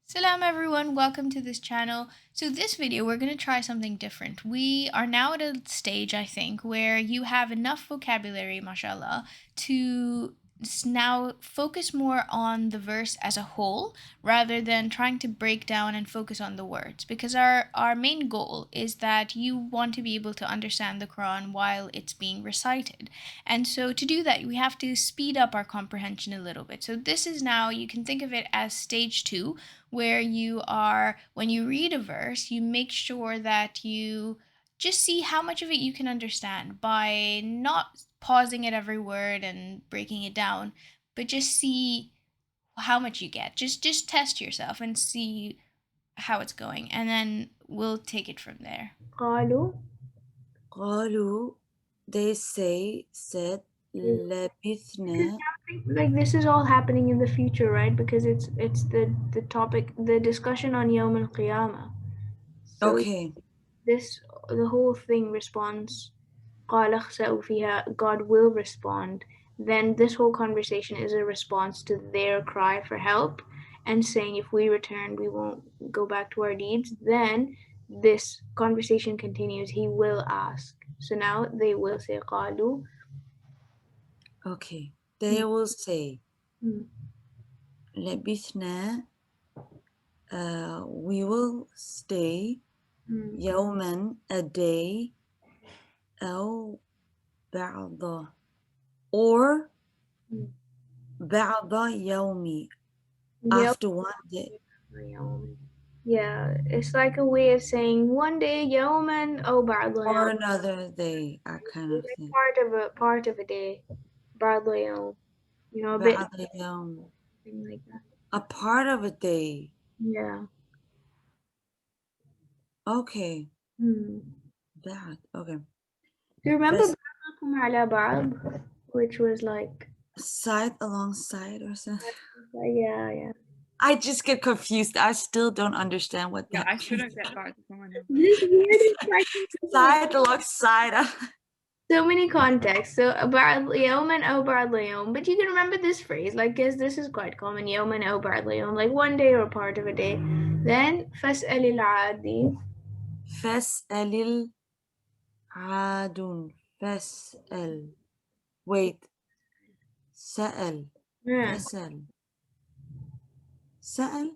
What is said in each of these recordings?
Salam everyone, welcome to this channel. So this video we're going to try something different. We are now at a stage, I think, where you have enough vocabulary, mashallah, to now focus more on the verse as a whole rather than trying to break down and focus on the words, because our main goal is that you want to be able to understand the Quran while it's being recited. And so to do that we have to speed up our comprehension a little bit. So this is now, you can think of it as stage 2, where you are, when you read a verse, you make sure that you just see how much of it you can understand by not pausing at every word and breaking it down, but just see how much you get. Just test yourself and see how it's going, and then we'll take it from there. قالوا قالوا, they said, لبثنا. like this is all happening in the future, right? Because it's the topic, the discussion on Yawm al-Qiyamah. So Okay, the whole thing responds, قال اخسأوا فيها, God will respond. Then this whole conversation is a response to their cry for help and saying if we return we won't go back to our deeds. Then this conversation continues, he will ask. So now they will say قالوا. okay. They will say, Hmm. لبثنا, we will stay, يوما, a day, أو بعض, or بعض يومي, after one day. Yeah, it's like a way of saying one day yawman or ba'd Or yawm. another day, I kind of Like think. part of a day. Ba'd yawm. You know, a bit بعض يوم, thing like that. a part of a day. Yeah. Okay, Hmm. that, okay. Do you remember Best ba'dukum ala ba'd? Which was like, side alongside or something. yeah. I just get confused. I still don't understand what Yeah, that I still means. don't get back to someone else. This weird expression. Side alongside. So many contexts. So ba'd yawman or ba'd yawm. But you can remember this phrase, like, guess this is quite common. Yawman or ba'd yawm, like one day or part of a day. Then fas'alil adi. فاسأل العادون. فاسأل. Wait. سأل. Yeah. فاسأل. سأل?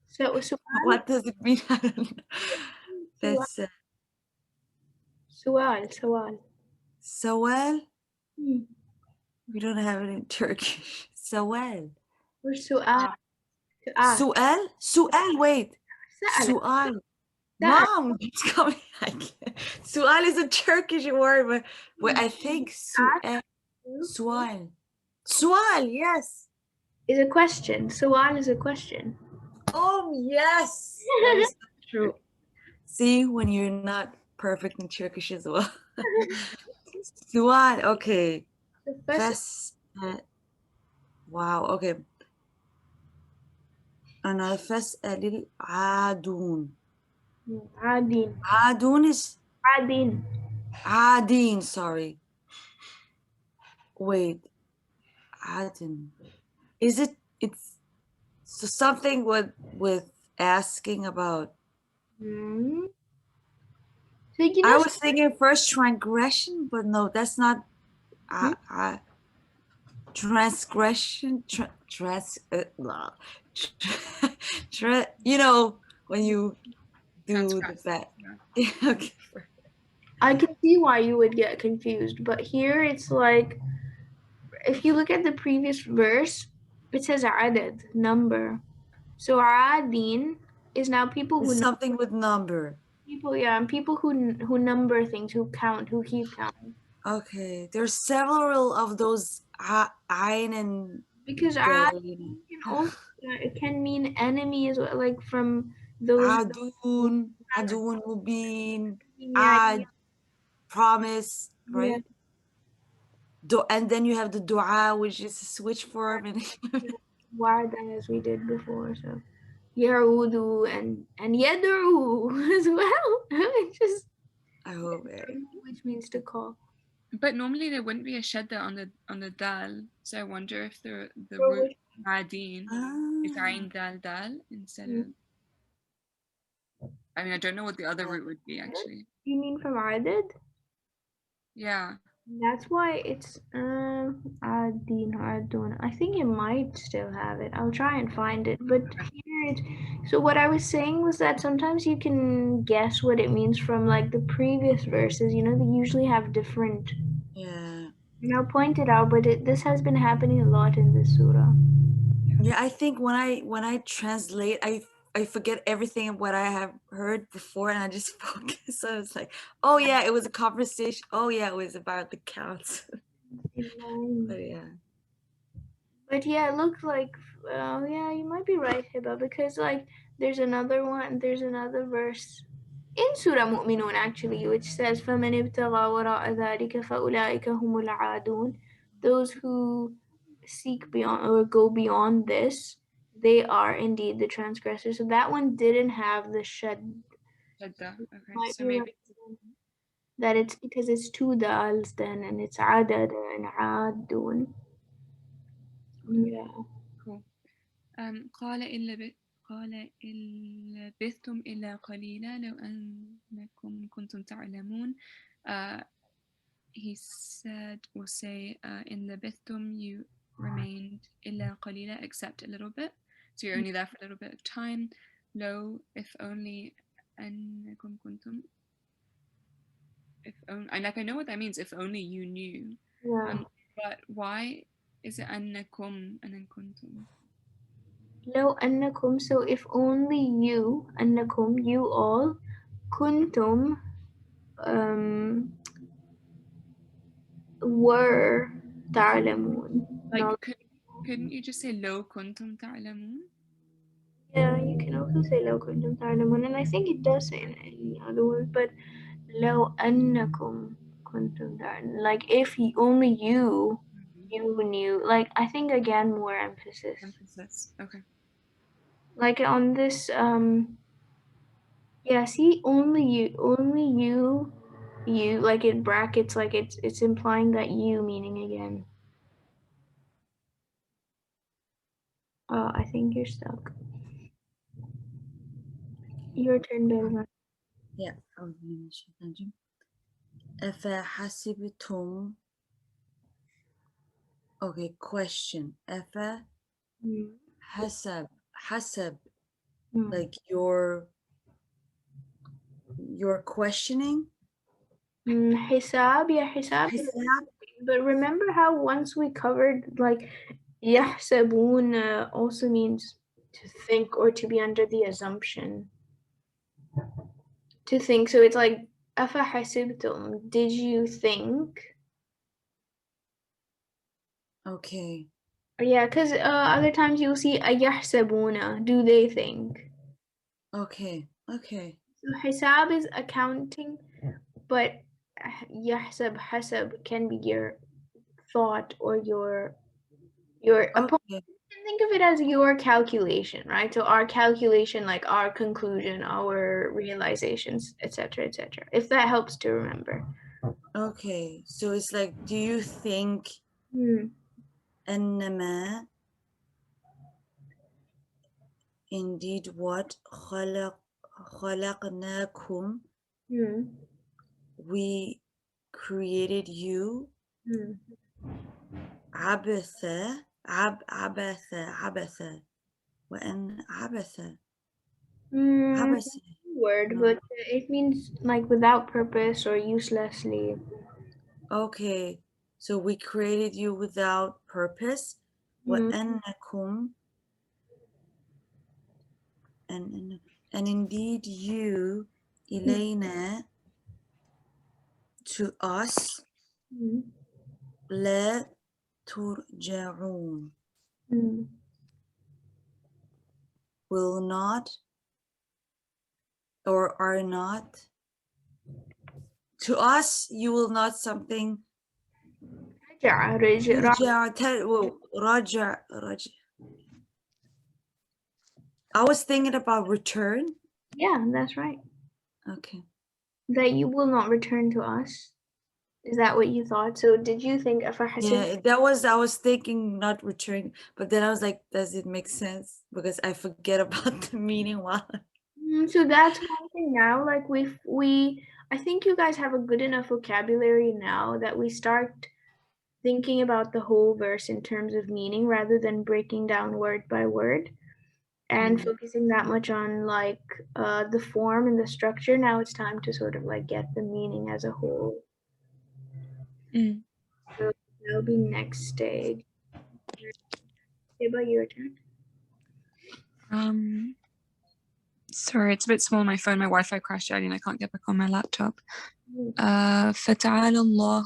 So What does it mean? I don't know. فاسأل. سؤال. سوال? We don't have it in Turkish. سوال. Or سؤال. سؤال? سؤال, wait. سؤال. Mom, it's coming. I can't. Sual is a Turkish word, but I think sual. Sual, yes. Is a question. Su'al is a question. Oh, yes. That is so true. See, when you're not perfect in Turkish as well. Sual, okay. Wow, okay. Another فاسأل العادون. عادين. عادون is عادين. عادين, sorry. Wait. Adin. Is it? It's so something with asking about. So I was thinking first transgression, but no, that's not. Transgression. You know when you do the bad. Yeah. Okay. I can see why you would get confused, but here it's like, if you look at the previous verse, it says adad, number. So adin is now people who It's something with number. and people who number things, who count, who keep count. Okay, there's several of those ayn and Because dal. it can mean enemy as well, like from those. Adun mubin, Yeah. promise, Yeah. right? And then you have the dua, which is a switch form. And Warda, as we did before. So Yarudu and Yadru as well. Just I hope which means to call. But normally there wouldn't be a shadda on the dal, so I wonder if the root عادين. It's عين دال دال instead of. I mean, I don't know what the other root would be actually. You mean from Adad? Yeah. That's why it's Adin Adun. I think it might still have it. I'll try and find it. But here it. So what I was saying was that sometimes you can guess what it means from like the previous verses. You know, they usually have different. Yeah. And I'll point it out, but this has been happening a lot in this surah. Yeah, I think when I translate, I forget everything of what I have heard before, and I just focus. So it's like, oh yeah, it was a conversation. Oh yeah, it was about the counts. But yeah. But yeah, it looked like, yeah, you might be right, Hiba, because like there's another verse in Surah Muminoon actually, which says, فَمَنِ ابْتَغَى وَرَاءَ ذَلِكَ فَأُولَٰئِكَ هُمُ الْعَادُونَ. Those who seek beyond or go beyond this, they are indeed the transgressors. So that one didn't have the shad. Shadda. Okay. Might So be maybe that it's because it's two dals then, and it's adad and adun. Yeah. cool. قال إن لبثتم إلا قليلا لو أنكم كنتم تعلمون. He said or say in لبثتم you remained إلا قليلا except a little bit. So you're only there for a little bit of time. لو if only أنكم كنتم. If only, I know what that means. If only you knew. Yeah. But why is it أنكم and then كنتم? لو أنكم, so if only you, أنكم, you all, كنتم, were تعلمون. Like, couldn't you just say لو كنتم تعلمون? Yeah, you can also say لو كنتم تعلمون, and I think it does say in other words, but لو أنكم كنتم تعلمون, like if only you knew, like I think again more emphasis. Okay. Like on this, yeah, see, only you, like in brackets, like it's implying that you meaning again. I think you're stuck. Your turn, Belma. Yeah. أفحسبتم. Okay, question. حسب, like you're questioning. Hisab, yeah, hisab. But remember how once we covered like يحسبون also means to think or to be under the assumption. To think, so it's like أفحسبتم, did you think? Okay. Yeah, because other times you'll see أيحسبون, do they think? Okay. Okay. So hisab is accounting, but يحسب, hasab can be your thought or your Okay. think of it as your calculation, right? So our calculation, like our conclusion, our realizations, etc., etc. If that helps to remember. Okay. So it's like, do you think أنما indeed what خلقناكم, we created you عبثا عبثا وأن عبثا Word, No. but it means like without purpose or uselessly. Okay, so we created you without purpose. وأنكم, and indeed you إلينا, to us, لا ترجعون, will not or are not. To us, you will not something. رجع. I was thinking about return. Yeah, that's right. Okay. That you will not return to us. Is that what you thought? So did you think Yeah, that was, I was thinking not returning, but then I was like, does it make sense? Because I forget about the meaning while. So that's one thing now. Like I think you guys have a good enough vocabulary now that we start thinking about the whole verse in terms of meaning rather than breaking down word by word and focusing that much on like the form and the structure. Now it's time to sort of like get the meaning as a whole. So that'll be next stage. Hiba, your turn. Sorry, it's a bit small on my phone. My Wi-Fi crashed earlier and I can't get back on my laptop. فتعالى الله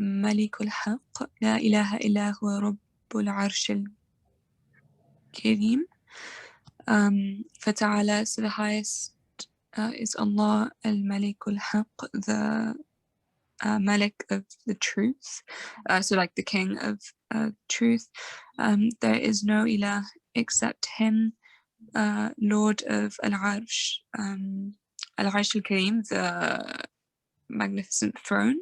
الملك الحق لا إله إلا هو رب العرش الكريم. فتعالى, so the highest is Allah al-Malik al-Haq, the Malik of the truth, so like the king of truth. There is no ilah except him, Lord of Al-Arsh, Al-Arsh al-Kareem, the magnificent throne.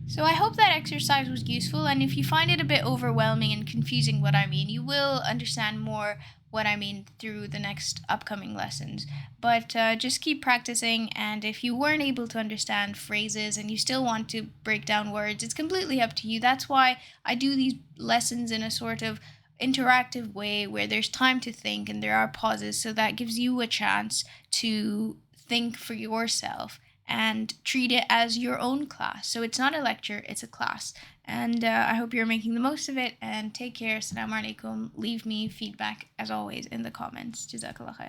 So I hope that exercise was useful, and if you find it a bit overwhelming and confusing what I mean, you will understand more what I mean through the next upcoming lessons. But just keep practicing, and if you weren't able to understand phrases and you still want to break down words, it's completely up to you. That's why I do these lessons in a sort of interactive way where there's time to think and there are pauses, so that gives you a chance to think for yourself and treat it as your own class. So it's not a lecture, it's a class. And I hope you're making the most of it, and take care. Assalamu alaikum. Leave me feedback as always in the comments. Jazakallah khair.